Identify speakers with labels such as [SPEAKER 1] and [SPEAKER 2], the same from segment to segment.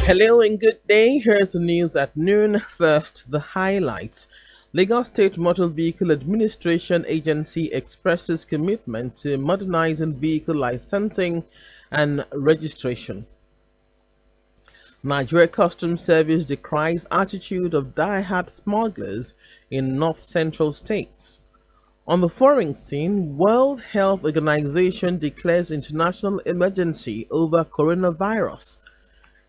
[SPEAKER 1] Hello and good day. Here's the news at noon. First, the highlights. Lagos State Motor Vehicle Administration Agency expresses commitment to modernizing vehicle licensing and registration. Nigeria Customs Service decries attitude of die-hard smugglers in north-central states. On the foreign scene, World Health Organization declares international emergency over coronavirus.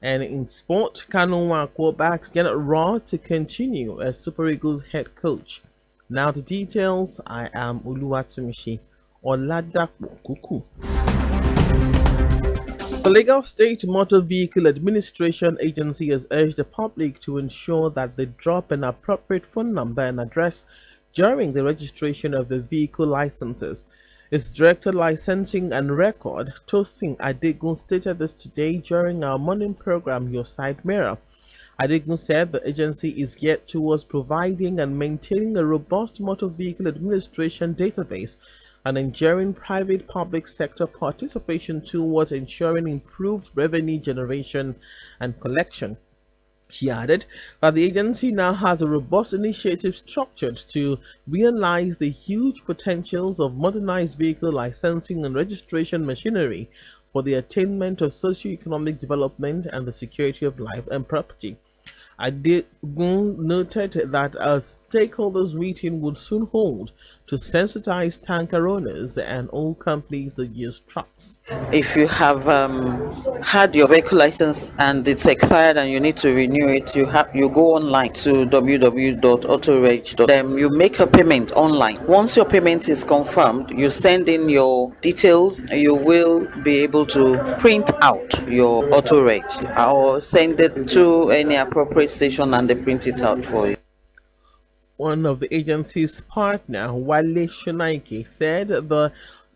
[SPEAKER 1] And in sport, Kanu quarterbacks get raw to continue as Super Eagles head coach. Now the details. I am Oluwatunmise. Oladapo Kuku. The Lagos State Motor Vehicle Administration Agency has urged the public to ensure that they drop an appropriate phone number and address during the registration of the vehicle licenses. Its Director Licensing and Record, Tosin Adegun, stated this today during our morning program, Your Side Mirror. Adegun said the agency is geared towards providing and maintaining a robust motor vehicle administration database and ensuring private-public sector participation towards ensuring improved revenue generation and collection. She added that the agency now has a robust initiative structured to realize the huge potentials of modernized vehicle licensing and registration machinery for the attainment of socio-economic development and the security of life and property. Adegun noted that a stakeholders meeting would soon hold to sensitize tanker owners and all companies that use trucks.
[SPEAKER 2] If you have had your vehicle license and it's expired and you need to renew it, you go online to www.autoreg. Then you make a payment online. Once your payment is confirmed, you send in your details. You will be able to print out your autoreg or send it to any appropriate station and they print it out for you.
[SPEAKER 1] One of the agency's partner, Wale Shonaike, said the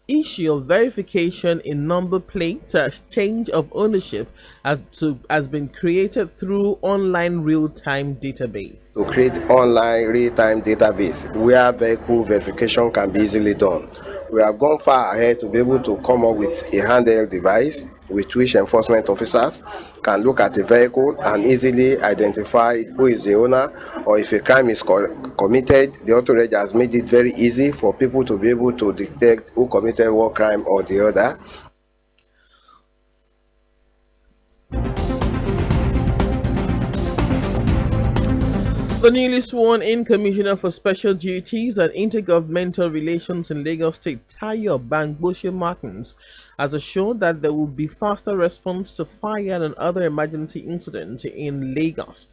[SPEAKER 1] issue of verification in number plate change of ownership has been created through online real-time database.
[SPEAKER 3] To create online real-time database where vehicle verification can be easily done. We have gone far ahead to be able to come up with a handheld device with which enforcement officers can look at a vehicle and easily identify who is the owner, or if a crime is committed, the authority has made it very easy for people to be able to detect who committed one crime or the other.
[SPEAKER 1] The newly sworn-in Commissioner for Special Duties and Intergovernmental Relations in Lagos State, Tayo Bangboshe Martins, has assured that there will be faster response to fire and other emergency incidents in Lagos.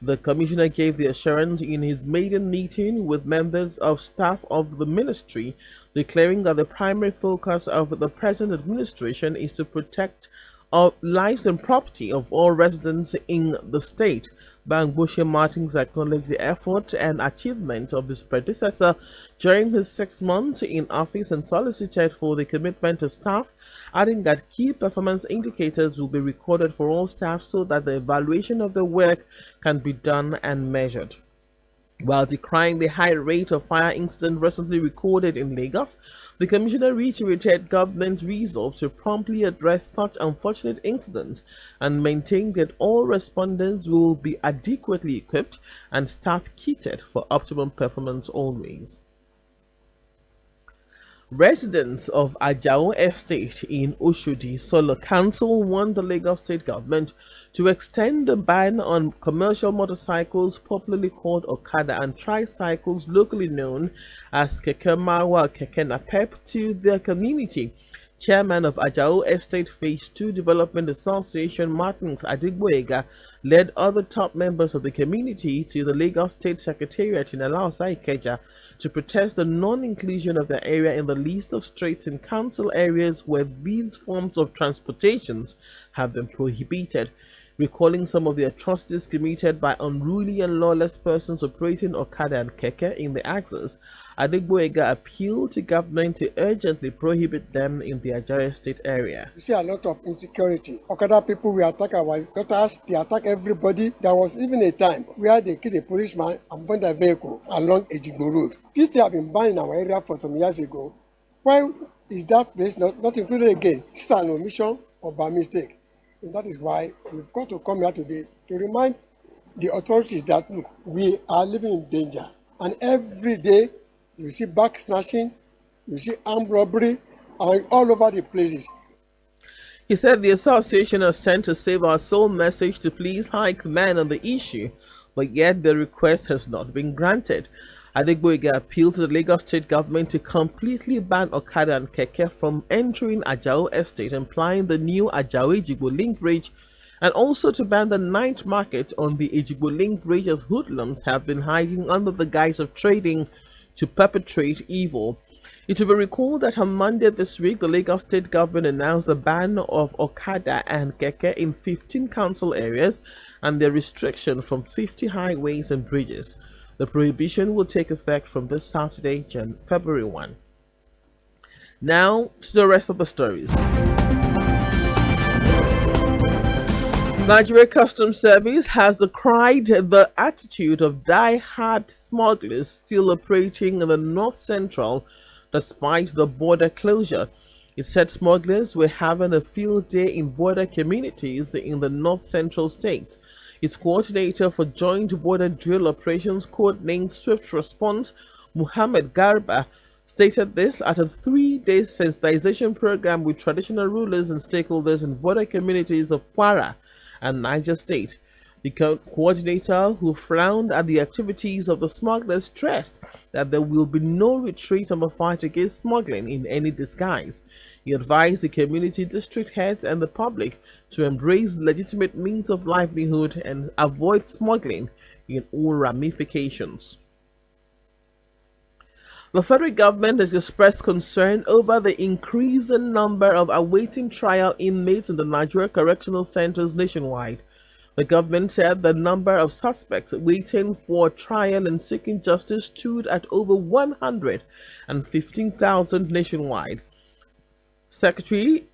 [SPEAKER 1] The Commissioner gave the assurance in his maiden meeting with members of staff of the ministry, declaring that the primary focus of the present administration is to protect lives and property of all residents in the state. Bangboshe Martins acknowledged the effort and achievements of his predecessor during his 6 months in office and solicited for the commitment of staff, adding that key performance indicators will be recorded for all staff so that the evaluation of the work can be done and measured. While decrying the high rate of fire incidents recently recorded in Lagos, the Commissioner reiterated government's resolve to promptly address such unfortunate incidents and maintain that all respondents will be adequately equipped and staff kitted for optimum performance always. Residents of Ajao Estate in Oshodi, Solo Council warned the Lagos State government to extend the ban on commercial motorcycles, popularly called Okada, and tricycles, locally known as Keke Marwa or Keke Napep, to their community. Chairman of Ajao Estate Phase 2 Development Association, Martins Adigboega, led other top members of the community to the Lagos State Secretariat in Alausa Ikeja to protest the non-inclusion of the area in the list of streets in council areas where these forms of transportations have been prohibited. Recalling some of the atrocities committed by unruly and lawless persons operating Okada and Keke in the axis, Adigboega appealed to government to urgently prohibit them in the Ajay State area.
[SPEAKER 4] We see a lot of insecurity. Okada people will attack our daughters, they attack everybody. There was even a time where they killed a policeman and burned a vehicle along Ejigbo Road. This thing have been banned in our area for some years ago. Why is that place not included again? Is it an omission or by mistake? And that is why we've got to come here today to remind the authorities that, look, we are living in danger. And every day you see bag snatching, you see armed robbery, and all over the places.
[SPEAKER 1] He said the association has sent a Save Our Soul message to police high command on the issue, but yet the request has not been granted. Adegboyega appealed to the Lagos state government to completely ban Okada and Keke from entering Ajao Estate, implying the new Ajao Ejigbo Link Bridge, and also to ban the night market on the Ejigbo Link Bridge, as hoodlums have been hiding under the guise of trading to perpetrate evil. It will be recalled that on Monday this week, the Lagos state government announced the ban of Okada and Keke in 15 council areas and the restriction from 50 highways and bridges. The prohibition will take effect from this Saturday, February 1. Now to the rest of the stories. Nigeria Customs Service has decried the attitude of die-hard smugglers still operating in the north central despite the border closure. It said smugglers were having a field day in border communities in the north central states. Its coordinator for Joint Border Drill Operations, codenamed Swift Response, Muhammad Garba, stated this at a 3-day sensitization program with traditional rulers and stakeholders in border communities of Kwara and Niger State. The coordinator, who frowned at the activities of the smugglers, stressed that there will be no retreat on the fight against smuggling in any disguise. He advised the community district heads and the public to embrace legitimate means of livelihood and avoid smuggling in all ramifications. The federal government has expressed concern over the increasing number of awaiting trial inmates in the Nigeria correctional centers nationwide. The government said the number of suspects waiting for trial and seeking justice stood at over 115,000 nationwide. Secretary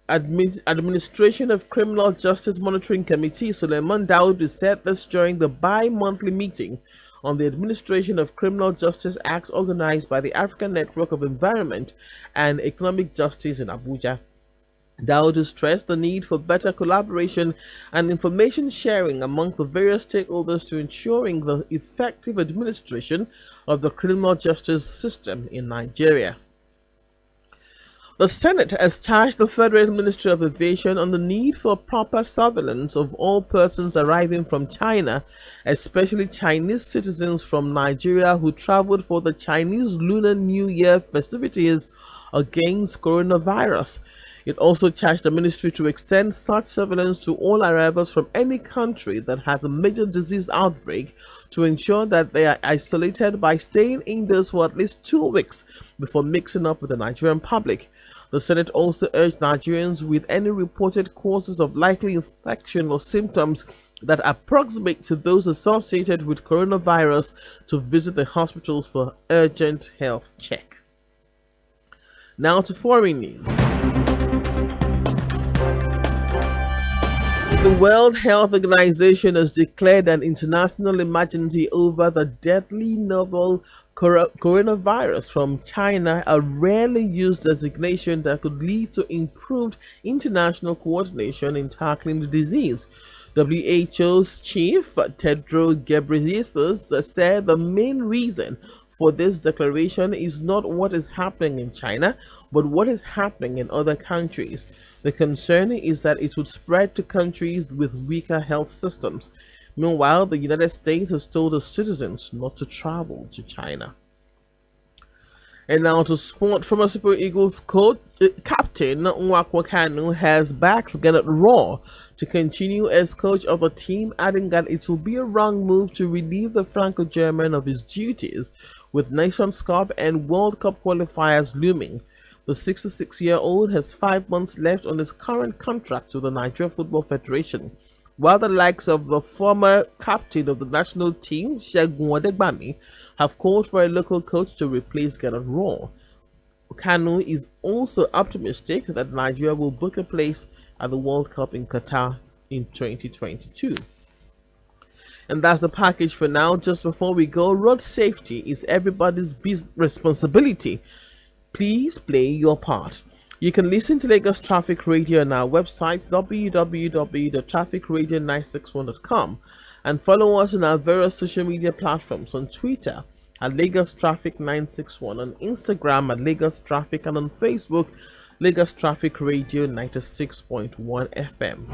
[SPEAKER 1] Administration of Criminal Justice Monitoring Committee Suleiman Daudu said this during the bi-monthly meeting on the Administration of Criminal Justice Act organized by the African Network of Environment and Economic Justice in Abuja. Daudu stressed the need for better collaboration and information sharing among the various stakeholders to ensuring the effective administration of the criminal justice system in Nigeria. The Senate has charged the Federal Ministry of Aviation on the need for proper surveillance of all persons arriving from China, especially Chinese citizens from Nigeria who traveled for the Chinese Lunar New Year festivities against coronavirus. It also charged the ministry to extend such surveillance to all arrivals from any country that has a major disease outbreak to ensure that they are isolated by staying indoors for at least 2 weeks before mixing up with the Nigerian public. The Senate also urged Nigerians with any reported causes of likely infection or symptoms that approximate to those associated with coronavirus to visit the hospitals for urgent health check. Now to foreign news. The World Health Organization has declared an international emergency over the deadly novel coronavirus from China, a rarely used designation that could lead to improved international coordination in tackling the disease. WHO's chief, Tedros Ghebreyesus, said the main reason for this declaration is not what is happening in China, but what is happening in other countries. The concern is that it would spread to countries with weaker health systems. Meanwhile, the United States has told its citizens not to travel to China. And now to sport. Former Super Eagles captain Oluwatunmise Kanu has backed Gennett Raw to continue as coach of the team, adding that it will be a wrong move to relieve the Franco-German of his duties with Nations Cup and World Cup qualifiers looming. The 66-year-old has 5 months left on his current contract with the Nigeria Football Federation, while the likes of the former captain of the national team, Segun Odegbami, have called for a local coach to replace Gennett Raw. Kanu is also optimistic that Nigeria will book a place at the World Cup in Qatar in 2022. And that's the package for now. Just before we go, road safety is everybody's responsibility. Please play your part. You can listen to Lagos Traffic Radio on our website www.trafficradio961.com and follow us on our various social media platforms on Twitter at Lagos Traffic 961, on Instagram at Lagos Traffic, and on Facebook Lagos Traffic Radio 96.1 FM.